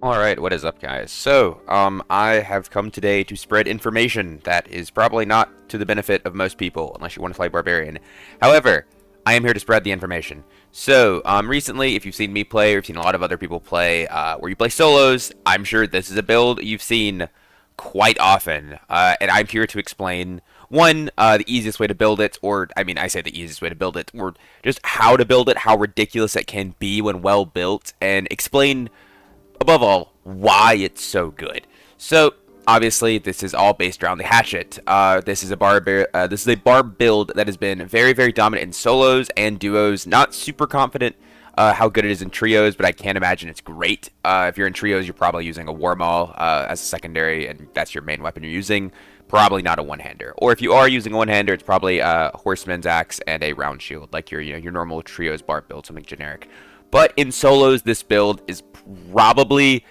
Alright, what is up, guys? So, I have come today to spread information that is probably not to the benefit of most people, unless you want to play Barbarian. However, I am here to spread the information. So, recently, if you've seen me play, or you've seen a lot of other people play, where you play solos, I'm sure this is a build you've seen quite often, and I'm here to explain, one, the easiest way to build it, or, I mean, I say the easiest way to build it, or just how to build it, how ridiculous it can be when well built, and explain above all, why it's so good. So, obviously, this is all based around the Hatchet. This is a barb build that has been very, very dominant in solos and duos. Not super confident how good it is in trios, but I can't imagine it's great. If you're in trios, you're probably using a War Maul as a secondary, and that's your main weapon you're using. Probably not a one-hander. Or if you are using a one-hander, it's probably a Horseman's Axe and a Round Shield, like your normal trios barb build, something generic. But in solos, this build is probably,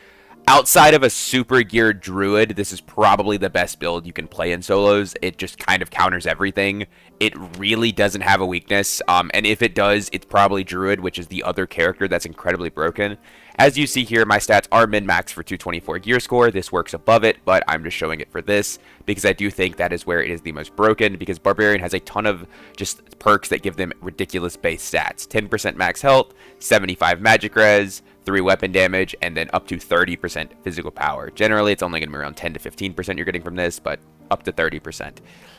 outside of a super geared druid, this is probably the best build you can play in solos. It just kind of counters everything. It really doesn't have a weakness, and if it does, it's probably druid, which is the other character that's incredibly broken. As you see here, my stats are min-max for 224 gear score. This works above it, but I'm just showing it for this because I do think that is where it is the most broken, because Barbarian has a ton of just perks that give them ridiculous base stats. 10% max health, 75 magic res, 3 weapon damage, and then up to 30% physical power. Generally, it's only going to be around 10 to 15% you're getting from this, but up to 30%.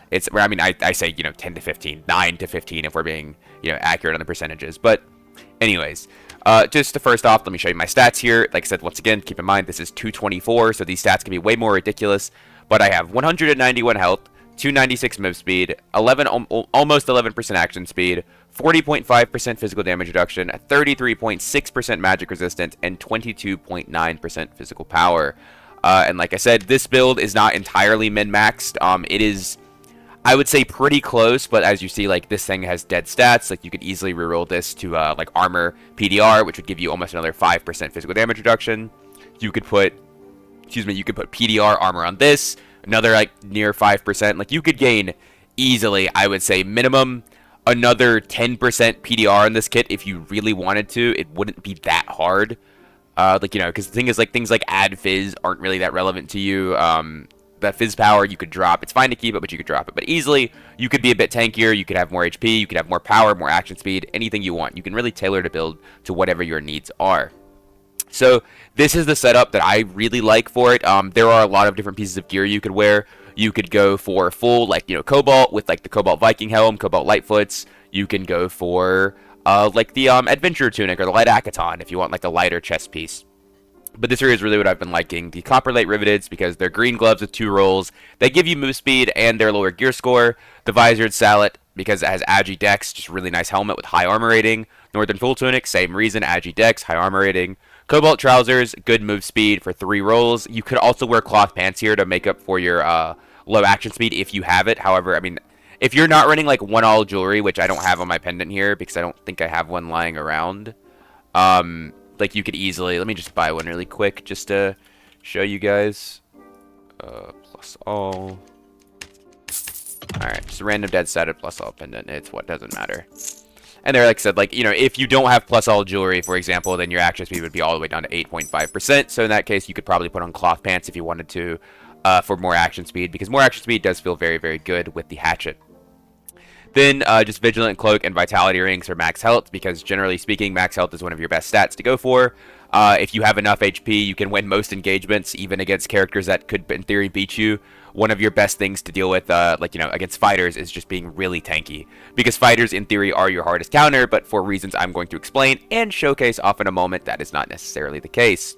It's, I mean, I say, 10 to 15, 9 to 15 if we're being, accurate on the percentages. But anyways, just to first off, let me show you my stats here. Like I said, once again, keep in mind, this is 224, so these stats can be way more ridiculous. But I have 191 health, 296 move speed, almost 11% action speed, 40.5% physical damage reduction, 33.6% magic resistance, and 22.9% physical power. And like I said, this build is not entirely min-maxed. It is, I would say, pretty close, but as you see, like, this thing has dead stats. Like, you could easily reroll this to, like, armor PDR, which would give you almost another 5% physical damage reduction. You could put, you could put PDR armor on this, another, like, near 5%. Like, you could gain easily, I would say, minimum another 10% PDR in this kit if you really wanted to. It wouldn't be that hard. Because the thing is, like, things like add fizz aren't really that relevant to you. That fizz power you could drop. It's fine to keep it, but you could drop it. But easily, you could be a bit tankier. You could have more HP. You could have more power, more action speed, anything you want. You can really tailor the build to whatever your needs are. So this is the setup that I really like for it. There are a lot of different pieces of gear you could wear. You could go for full, like, Cobalt with, like, the Cobalt Viking Helm, Cobalt Lightfoots. You can go for, like, the Adventure Tunic or the Light Akaton if you want, like, a lighter chest piece. But this here is really what I've been liking. The Copper Light Riveteds, because they're green gloves with 2 rolls. They give you move speed and their lower gear score. The Visored Sallet, because it has Agi Dex, just really nice helmet with high armor rating. Northern Full Tunic, same reason, Agi Dex, high armor rating. Cobalt Trousers, good move speed for 3 rolls. You could also wear cloth pants here to make up for your low action speed if you have it. However, I mean, if you're not running, like, 1-all jewelry, which I don't have on my pendant here because I don't think I have one lying around, like, you could easily, let me just buy one really quick just to show you guys. Plus all. Alright, just a random dead stated plus all pendant. It's what doesn't matter. And there, like I said, like, if you don't have plus all jewelry, for example, then your action speed would be all the way down to 8.5%. So in that case, you could probably put on cloth pants if you wanted to for more action speed, because more action speed does feel very, very good with the Hatchet. Then, just Vigilant Cloak and Vitality Rings for max health, because generally speaking, max health is one of your best stats to go for. If you have enough HP, you can win most engagements, even against characters that could, in theory, beat you. One of your best things to deal with, against fighters is just being really tanky. Because fighters, in theory, are your hardest counter, but for reasons I'm going to explain and showcase off in a moment, that is not necessarily the case.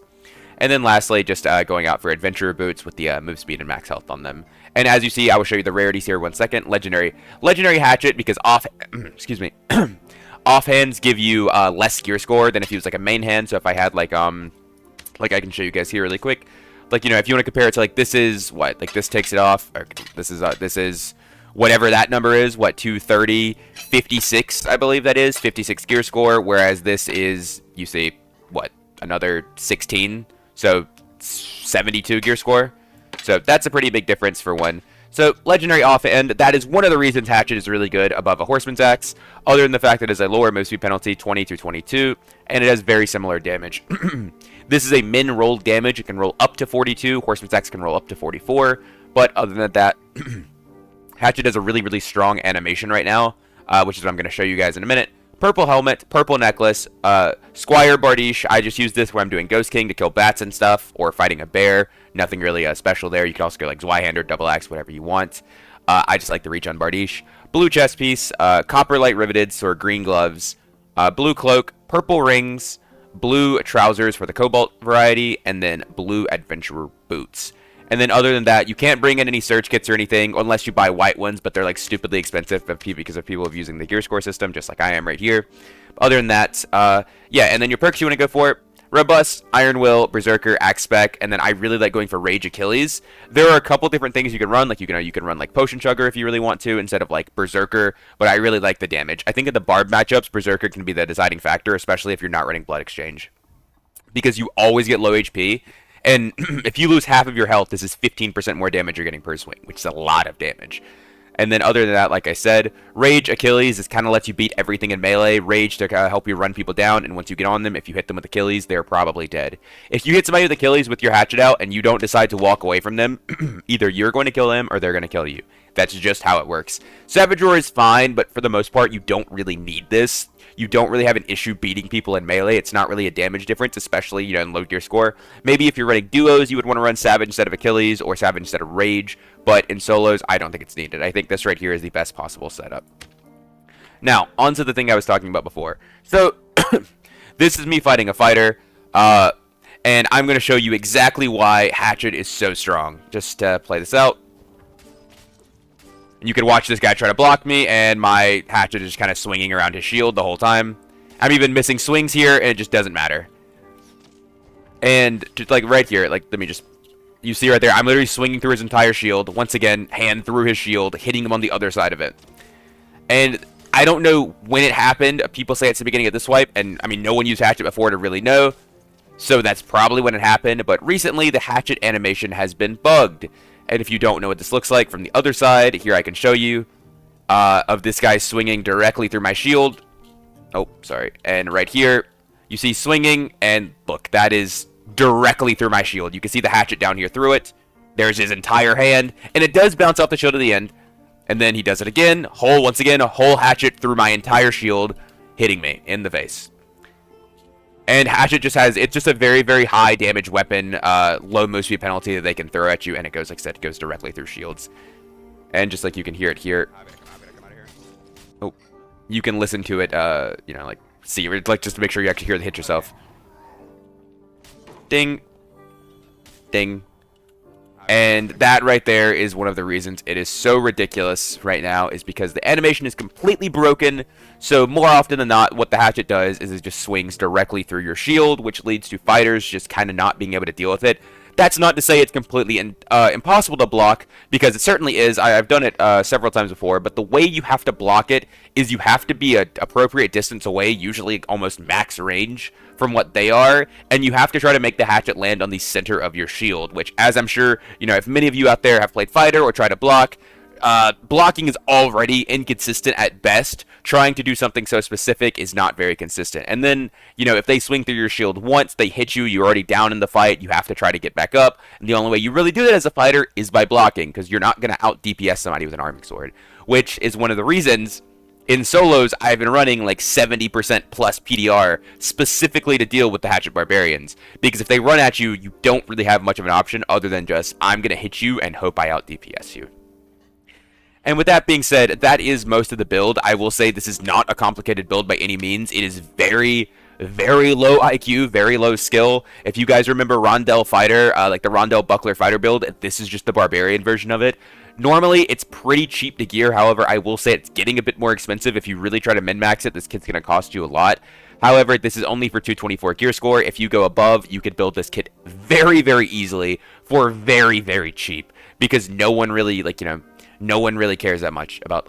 And then lastly, just going out for Adventurer Boots with the move speed and max health on them. And as you see, I will show you the rarities here 1 second. Legendary Hatchet, because offhands give you less gear score than if you was like a main hand. So if I had like I can show you guys here really quick. Like, if you want to compare it to, like, this is what, like, this takes it off, or this is whatever that number is, what, 230, 56, I believe that is, 56 gear score, whereas this is, you see, what, another 16, so 72 gear score. So that's a pretty big difference for one. So, legendary offhand, that is one of the reasons Hatchet is really good above a Horseman's Axe, other than the fact that it is a lower move speed penalty, 20 to 22, and it has very similar damage. This is a min rolled damage. It can roll up to 42. Horseman's Axe can roll up to 44. But other than that, Hatchet has a really, really strong animation right now, which is what I'm going to show you guys in a minute. Purple helmet, purple necklace, Squire Bardiche. I just use this where I'm doing Ghost King to kill bats and stuff, or fighting a bear. Nothing really special there. You can also go like Zweihander, Double Axe, whatever you want. I just like the reach on Bardiche. Blue chest piece, copper light riveted, or green gloves, blue cloak, purple rings, blue trousers for the Cobalt variety, and then blue adventurer boots. And then other than that, you can't bring in any search kits or anything unless you buy white ones, but they're like stupidly expensive because of people using the gear score system, just like I am right here. Other than that, yeah, and then your perks you want to go for: Robust, Iron Will, Berserker, Axe Spec, and then I really like going for Rage Achilles. There are a couple different things you can run, like you can run like Potion Chugger if you really want to, instead of like Berserker, but I really like the damage. I think in the Barb matchups, Berserker can be the deciding factor, especially if you're not running Blood Exchange, because you always get low HP. And if you lose half of your health, this is 15% more damage you're getting per swing, which is a lot of damage. And then other than that, like I said, Rage Achilles is kind of lets you beat everything in melee. Rage to help you run people down, and once you get on them, if you hit them with Achilles, they're probably dead. If you hit somebody with Achilles with your hatchet out and you don't decide to walk away from them, either you're going to kill them or they're going to kill you. That's just how it works. Savage Roar is fine, but for the most part, you don't really need this. You don't really have an issue beating people in melee. It's not really a damage difference, especially, in low gear score. Maybe if you're running duos, you would want to run Savage instead of Achilles, or Savage instead of Rage. But in solos, I don't think it's needed. I think this right here is the best possible setup. Now, on to the thing I was talking about before. So, this is me fighting a fighter, and I'm going to show you exactly why Hatchet is so strong. Just play this out. You can watch this guy try to block me, and my Hatchet is just kind of swinging around his shield the whole time. I'm even missing swings here, and it just doesn't matter. And just like right here, like let me just... You see right there, I'm literally swinging through his entire shield. Once again, hand through his shield, hitting him on the other side of it. And I don't know when it happened. People say it's the beginning of this wipe, and I mean, no one used Hatchet before to really know. So that's probably when it happened. But recently, the Hatchet animation has been bugged. And if you don't know what this looks like from the other side, here I can show you of this guy swinging directly through my shield. Oh, sorry. And right here, you see swinging, and look, that is directly through my shield. You can see the Hatchet down here through it. There's his entire hand, and it does bounce off the shield at the end. And then he does it again. Once again, a whole Hatchet through my entire shield, hitting me in the face. And Hatchet just has, it's just a very, very high damage weapon, low move speed penalty that they can throw at you, and it goes, like I said, it goes directly through shields. And just like you can hear it here. Oh, you can listen to it, like, see, like, just to make sure you actually hear the hit yourself. Ding. Ding. And that right there is one of the reasons it is so ridiculous right now, is because the animation is completely broken. So more often than not, what the Hatchet does is it just swings directly through your shield, which leads to fighters just kind of not being able to deal with it. That's not to say it's completely impossible to block, because it certainly is. I've done it several times before, but the way you have to block it is you have to be an appropriate distance away, usually almost max range from what they are, and you have to try to make the Hatchet land on the center of your shield, which, as I'm sure, if many of you out there have played fighter or try to block, blocking is already inconsistent at best. Trying to do something so specific is not very consistent. And then, if they swing through your shield once, they hit you, you're already down in the fight, you have to try to get back up. And the only way you really do that as a fighter is by blocking, because you're not going to out DPS somebody with an arming sword, which is one of the reasons in solos I've been running like 70% plus PDR specifically to deal with the Hatchet Barbarians. Because if they run at you, you don't really have much of an option other than just, I'm going to hit you and hope I out DPS you. And with that being said, that is most of the build. I will say this is not a complicated build by any means. It is very, very low IQ, very low skill. If you guys remember Rondell Fighter, like the Rondell Buckler Fighter build, this is just the Barbarian version of it. Normally, it's pretty cheap to gear. However, I will say it's getting a bit more expensive. If you really try to min-max it, this kit's going to cost you a lot. However, this is only for 224 gear score. If you go above, you could build this kit very, very easily for very, very cheap. Because no one really, no one really cares that much about,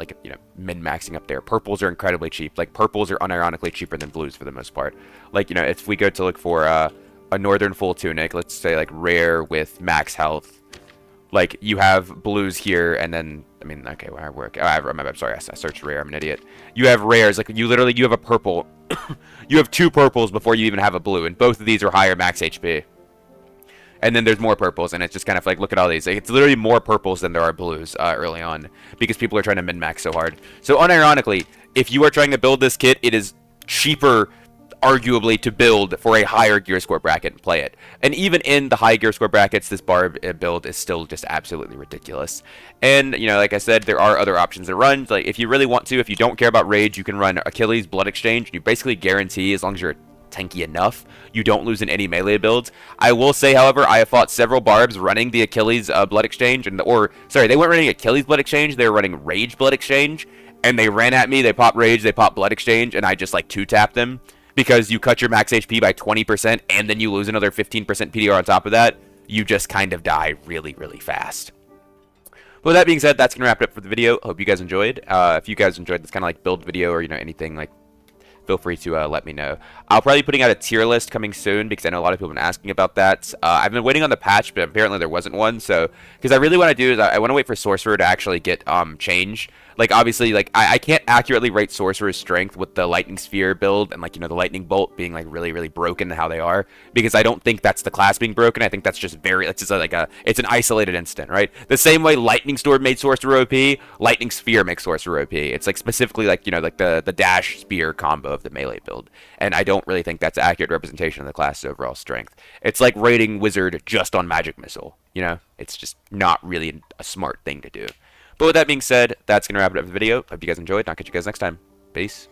min-maxing up there. Purples are incredibly cheap. Purples are unironically cheaper than blues for the most part. If we go to look for a Northern Full Tunic, let's say, rare with max health, Like, you have blues here, and then, I mean, okay, where I work. Oh, I'm sorry, I searched rare. I'm an idiot. You have rares. Like, you have a purple. You have 2 purples before you even have a blue, and both of these are higher max HP. And then there's more purples, and it's just kind of like, look at all these. Like, it's literally more purples than there are blues early on, because people are trying to min-max so hard. So, unironically, if you are trying to build this kit, it is cheaper, arguably, to build for a higher gear score bracket and play it. And even in the high gear score brackets, this barb build is still just absolutely ridiculous. And, you know, like I said, there are other options to run. Like, if you really want to, if you don't care about rage, you can run Achilles, Blood Exchange. You basically guarantee, as long as you're tanky enough, you don't lose in any melee builds. I will say, however, I have fought several barbs running the Achilles Blood Exchange, sorry, they weren't running Achilles Blood Exchange, they were running Rage Blood Exchange, and they ran at me, they popped Rage, they popped Blood Exchange, and I just, like, 2-tapped them, because you cut your max HP by 20%, and then you lose another 15% PDR on top of that. You just kind of die really, really fast. But with that being said, that's going to wrap it up for the video. Hope you guys enjoyed. If you guys enjoyed this kind of like build video, or, you know, anything, like, feel free to let me know. I'll probably be putting out a tier list coming soon, because I know a lot of people have been asking about that. I've been waiting on the patch, but apparently there wasn't one. So, because I really want to do is I want to wait for Sorcerer to actually get changed. Like, obviously, like, I can't accurately rate Sorcerer's strength with the Lightning Sphere build and, like, you know, the Lightning Bolt being, like, really, really broken how they are, because I don't think that's the class being broken. I think that's just it's just like it's an isolated instant, right? The same way Lightning Sword made Sorcerer OP, Lightning Sphere makes Sorcerer OP. It's, like, specifically, like, you know, like the Dash Spear combo of the melee build, and I don't really think that's an accurate representation of the class's overall strength. It's like rating Wizard just on Magic Missile, you know? It's just not really a smart thing to do. But with that being said, that's going to wrap it up for the video. Hope you guys enjoyed, and I'll catch you guys next time. Peace.